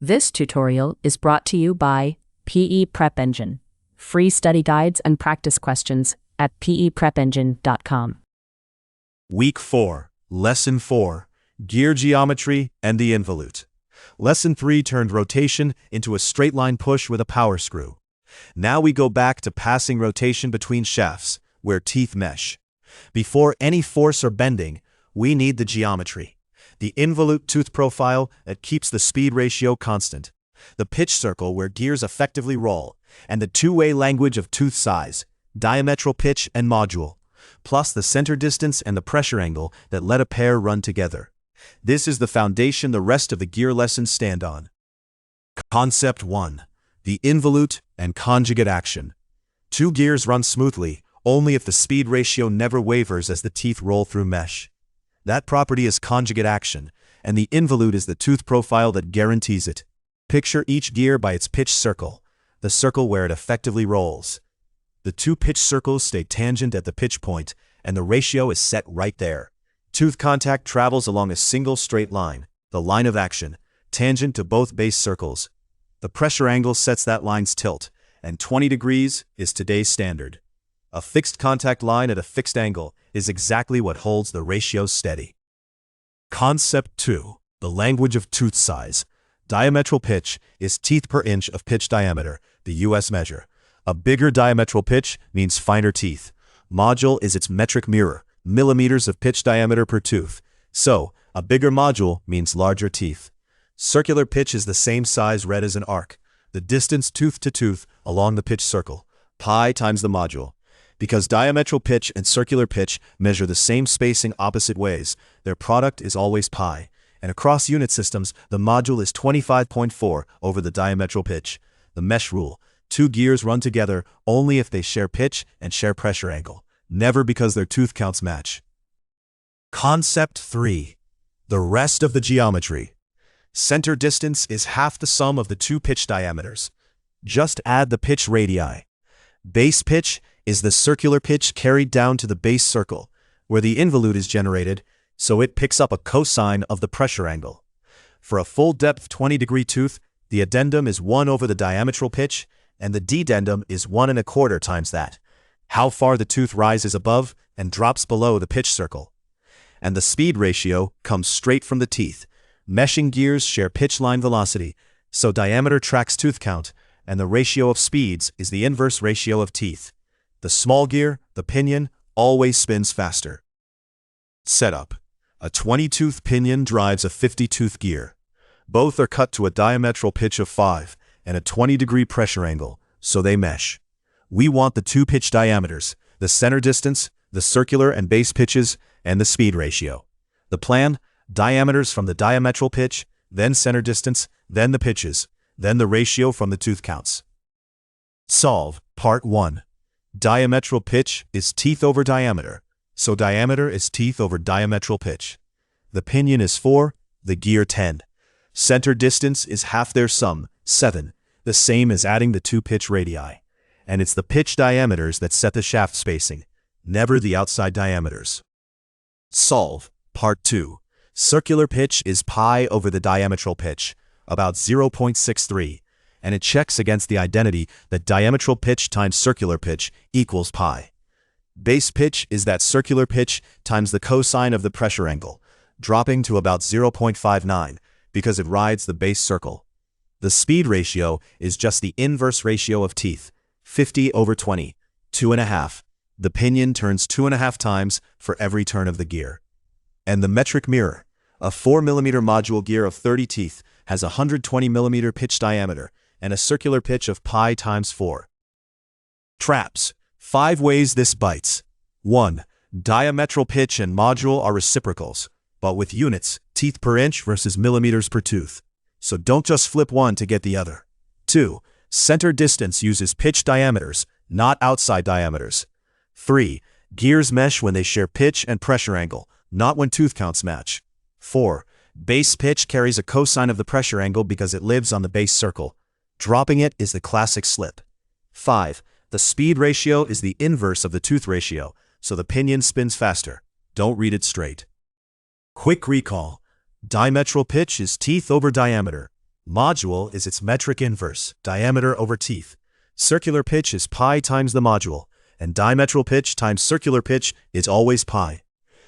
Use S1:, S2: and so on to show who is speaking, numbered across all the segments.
S1: This tutorial is brought to you by PE Prep Engine. Free study guides and practice questions at peprepengine.com.
S2: Week 4, Lesson 4, Gear Geometry and the Involute. Lesson 3 turned rotation into a straight line push with a power screw. Now we go back to passing rotation between shafts, where teeth mesh. Before any force or bending, we need the geometry. The involute tooth profile that keeps the speed ratio constant. The pitch circle where gears effectively roll, and the two-way language of tooth size, diametral pitch and module, plus the center distance and the pressure angle that let a pair run together. This is the foundation the rest of the gear lessons stand on. Concept 1. The involute and conjugate action. Two gears run smoothly only if the speed ratio never wavers as the teeth roll through mesh. That property is conjugate action, and the involute is the tooth profile that guarantees it. Picture each gear by its pitch circle, the circle where it effectively rolls. The two pitch circles stay tangent at the pitch point, and the ratio is set right there. Tooth contact travels along a single straight line, the line of action, tangent to both base circles. The pressure angle sets that line's tilt, and 20 degrees is today's standard. A fixed contact line at a fixed angle is exactly what holds the ratio steady. Concept 2. The language of tooth size. Diametral pitch is teeth per inch of pitch diameter, the US measure. A bigger diametral pitch means finer teeth. Module is its metric mirror, millimeters of pitch diameter per tooth. So, a bigger module means larger teeth. Circular pitch is the same size read as an arc, the distance tooth to tooth along the pitch circle, pi times the module. Because diametral pitch and circular pitch measure the same spacing opposite ways, their product is always pi, and across unit systems, the module is 25.4 over the diametral pitch. The mesh rule: two gears run together only if they share pitch and share pressure angle, never because their tooth counts match. Concept 3. The rest of the geometry. Center distance is half the sum of the two pitch diameters. Just add the pitch radii. Base pitch is the circular pitch carried down to the base circle, where the involute is generated, so it picks up a cosine of the pressure angle. For a full depth 20-degree tooth, the addendum is 1 over the diametral pitch, and the dedendum is 1 1/4 times that. How far the tooth rises above and drops below the pitch circle. And the speed ratio comes straight from the teeth. Meshing gears share pitch line velocity, so diameter tracks tooth count, and the ratio of speeds is the inverse ratio of teeth. The small gear, the pinion, always spins faster. Setup. A 20-tooth pinion drives a 50-tooth gear. Both are cut to a diametral pitch of 5 and a 20-degree pressure angle, so they mesh. We want the two pitch diameters, the center distance, the circular and base pitches, and the speed ratio. The plan: diameters from the diametral pitch, then center distance, then the pitches, then the ratio from the tooth counts. Solve. Part 1. Diametral pitch is teeth over diameter, so diameter is teeth over diametral pitch. The pinion is 4, the gear 10. Center distance is half their sum, 7, the same as adding the two pitch radii. And it's the pitch diameters that set the shaft spacing, never the outside diameters. Solve. Part 2. Circular pitch is pi over the diametral pitch, about 0.63. And it checks against the identity that diametral pitch times circular pitch equals pi. Base pitch is that circular pitch times the cosine of the pressure angle, dropping to about 0.59 because it rides the base circle. The speed ratio is just the inverse ratio of teeth, 50 over 20, 2.5. The pinion turns 2.5 times for every turn of the gear. And the metric mirror, a 4 mm module gear of 30 teeth, has a 120 mm pitch diameter, and a circular pitch of pi times 4. Traps. 5 ways this bites. 1. Diametral pitch and module are reciprocals, but with units, teeth per inch versus millimeters per tooth. So don't just flip one to get the other. 2. Center distance uses pitch diameters, not outside diameters. 3. Gears mesh when they share pitch and pressure angle, not when tooth counts match. 4. Base pitch carries a cosine of the pressure angle because it lives on the base circle. Dropping it is the classic slip. 5. The speed ratio is the inverse of the tooth ratio, so the pinion spins faster. Don't read it straight. Quick recall. Diametral pitch is teeth over diameter. Module is its metric inverse, diameter over teeth. Circular pitch is pi times the module, and diametral pitch times circular pitch is always pi.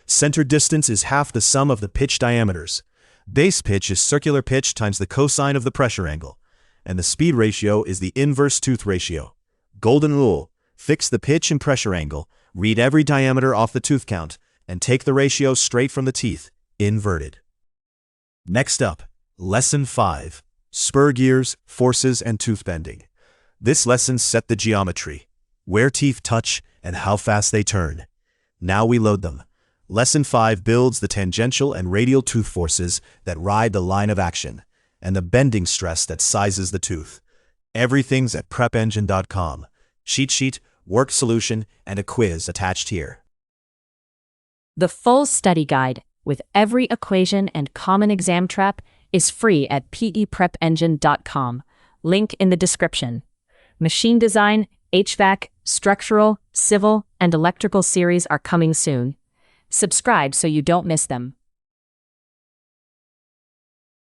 S2: Center distance is half the sum of the pitch diameters. Base pitch is circular pitch times the cosine of the pressure angle, and the speed ratio is the inverse tooth ratio. Golden rule: fix the pitch and pressure angle, read every diameter off the tooth count, and take the ratio straight from the teeth, inverted. Next up, Lesson 5, Spur Gears, Forces, and Tooth Bending. This lesson set the geometry, where teeth touch and how fast they turn. Now we load them. Lesson 5 builds the tangential and radial tooth forces that ride the line of action, and the bending stress that sizes the tooth. Everything's at prepengine.com. Cheat sheet, work solution, and a quiz attached here.
S1: The full study guide, with every equation and common exam trap, is free at peprepengine.com. Link in the description. Machine design, HVAC, structural, civil, and electrical series are coming soon. Subscribe so you don't miss them.